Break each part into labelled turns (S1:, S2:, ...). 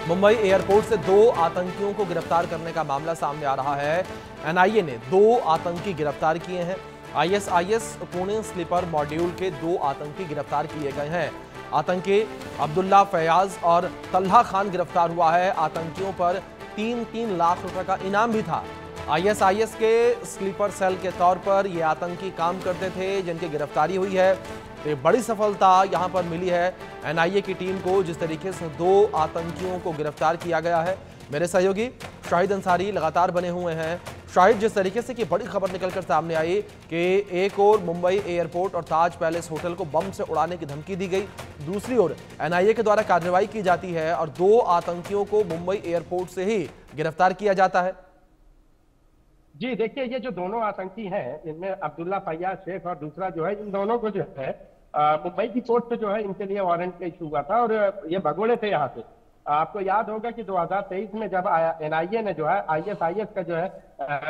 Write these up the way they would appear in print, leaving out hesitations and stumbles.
S1: Mumbai airport से 2 आतंकियों को गिरफ्तार करने का मामला सामने आ रहा है। एनआईए ने 2 आतंकी गिरफ्तार किए हैं। आईएसआईएस पुणे स्लीपर मॉड्यूल के 2 आतंकी गिरफ्तार किए गए हैं। आतंकी अब्दुल्ला फैयाज और तल्हा खान गिरफ्तार हुआ है। आतंकियों पर 3-3 लाख रुपए का इनाम भी था। आईएसआईएस के स्लीपर सेल के तौर पर ये आतंकी काम करते थे, जिनकी गिरफ्तारी हुई है। तो बड़ी सफलता यहां पर मिली है एनआईए की टीम को, जिस तरीके से 2 आतंकियों को गिरफ्तार किया गया है। मेरे सहयोगी शाहिद अंसारी लगातार बने हुए हैं। शाहिद, जिस तरीके से कि बड़ी खबर निकलकर सामने आई कि एक और मुंबई एयरपोर्ट और ताज पैलेस होटल को बम से उड़ाने की धमकी दी गई, दूसरी ओर एनआईए के द्वारा कार्रवाई की जाती है और 2 आतंकियों को मुंबई एयरपोर्ट से ही गिरफ्तार किया जाता है।
S2: जी देखिए, ये जो दोनों आतंकी हैं, इनमें अब्दुल्ला फैयाज शेख और दूसरा जो है, इन दोनों को जो है मुंबई की कोर्ट से जो है इनके लिए वारंट इशू हुआ था और ये भगोड़े थे यहाँ से। आपको याद होगा कि 2023 में जब एनआईए ने जो है आईएसआईएस का जो है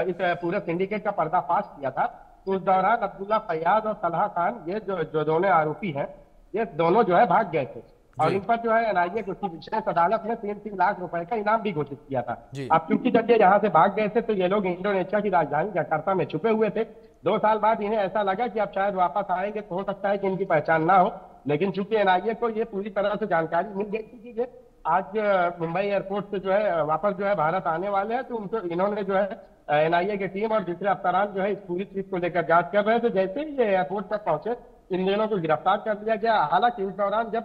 S2: इस पूरे सिंडिकेट का पर्दाफाश किया था, तो उस दौरान अब्दुल्ला फैयाज और तलहा खान, ये जो दोनों आरोपी हैं, ये दोनों जो है भाग गए थे और इन पर जो है एनआईए की विशेष अदालत ने 3-3 लाख रुपए का इनाम भी घोषित किया था। अब क्योंकि जब ये यहाँ से भाग गए थे तो ये लोग इंडोनेशिया की राजधानी जकार्ता में छुपे हुए थे। 2 साल बाद इन्हें ऐसा लगा कि अब शायद वापस आएंगे तो हो सकता है कि इनकी पहचान ना हो, लेकिन चूंकि एनआईए को ये पूरी तरह से जानकारी मिल गई थी कि ये आज मुंबई एयरपोर्ट से जो है वापस जो है भारत आने वाले हैं, तो उनको इन्होंने जो है एनआईए की टीम और दूसरे अफसरान जो है इस पूरी चीज को लेकर जांच कर रहे थे। जैसे ही ये एयरपोर्ट तक पहुंचे, इन दोनों को गिरफ्तार कर लिया गया। हालांकि इस दौरान जब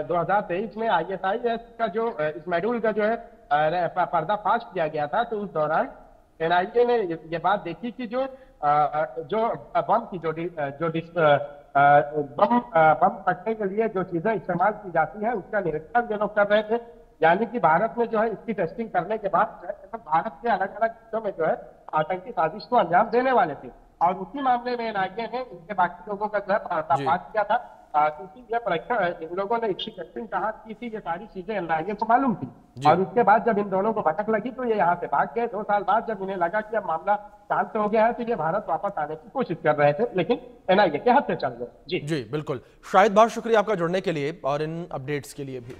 S2: 2023 में आईएसआईएस का जो इस मॉड्यूल का जो है पर्दाफाश किया गया था, तो उस दौरान एनआईए ने ये बात देखी कि जो बम की बम फटने के लिए जो चीजें इस्तेमाल की जाती है, उसका निरीक्षण ये लोग कर रहे थे। यानी कि भारत में जो है इसकी टेस्टिंग करने के बाद भारत के अलग अलग हिस्सों में जो है आतंकी साजिश को अंजाम देने वाले थे और उसी मामले में एनआईए ने इनके बाकी लोगों का जो है पर्दाफाश किया था। क्योंकि ये परीक्षा इन लोगों ने इसकी टेस्टिंग कहाँ की थी, ये सारी चीजें एनआईए को मालूम थी और उसके बाद जब इन दोनों को भटक लगी तो ये यहाँ से भाग गए। 2 साल बाद जब इन्हें लगा कि अब मामला शांत हो गया है तो ये भारत वापस आने की कोशिश कर रहे थे, लेकिन एनआईए के हाथ से चल गए। जी
S1: बिल्कुल शाहिद, बहुत शुक्रिया आपका जुड़ने के लिए और इन अपडेट्स के लिए भी।